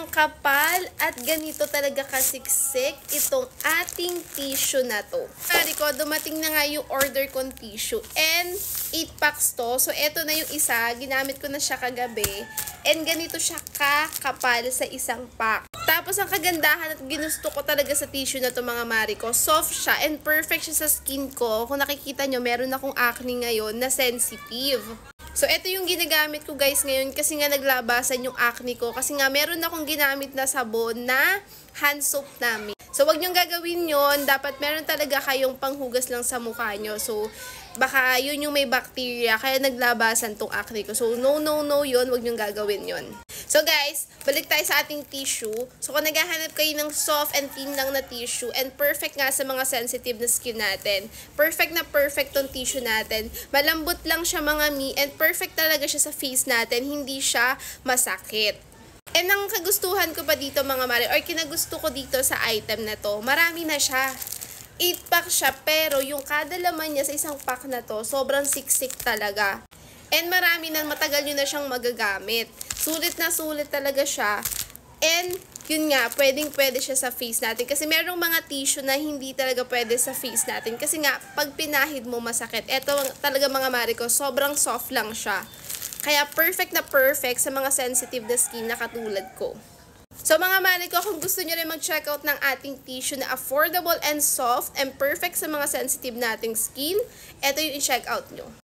kapal at ganito talaga kasiksik itong ating tissue na to. Pari ko, dumating na nga yung order kong tissue and 8 packs to. So, eto na yung isa. Ginamit ko na siya kagabi. And ganito siya kakapal sa isang pack. Tapos, ang kagandahan at ginusto ko talaga sa tissue na to mga Mariko, soft siya and perfect siya sa skin ko. Kung nakikita nyo, meron akong acne ngayon na sensitive. So, ito yung ginagamit ko guys ngayon kasi nga naglabasan yung acne ko. Kasi nga meron akong ginamit na sabon na hand soap namin. So, wag niyong gagawin yon. Dapat meron talaga kayong panghugas lang sa mukha nyo. So, baka yun yung may bacteria kaya naglabasan tong acne ko. So, no yun. Wag niyong gagawin yon. So, guys, balik tayo sa ating tissue. So, kung naghahanap kayo ng soft and thin lang na tissue and perfect nga sa mga sensitive na skin natin, perfect na perfect tong tissue natin. Malambot lang siya mga mi and perfect talaga siya sa face natin. Hindi siya masakit. And ang kagustuhan ko pa dito mga mare, or kinagusto ko dito sa item na to, marami na siya. 8 pack siya, pero yung kada laman niya sa isang pack na to, sobrang siksik talaga. And marami na, matagal nyo na siyang magagamit. Sulit na sulit talaga siya. And, yun nga, pwede siya sa face natin. Kasi merong mga tissue na hindi talaga pwede sa face natin. Kasi nga, pag pinahid mo masakit. Ito talaga mga mare ko, sobrang soft lang siya. Kaya perfect na perfect sa mga sensitive na skin na katulad ko. So mga mare ko, kung gusto nyo rin mag-check out ng ating tissue na affordable and soft and perfect sa mga sensitive nating skin, ito yung i-check out nyo.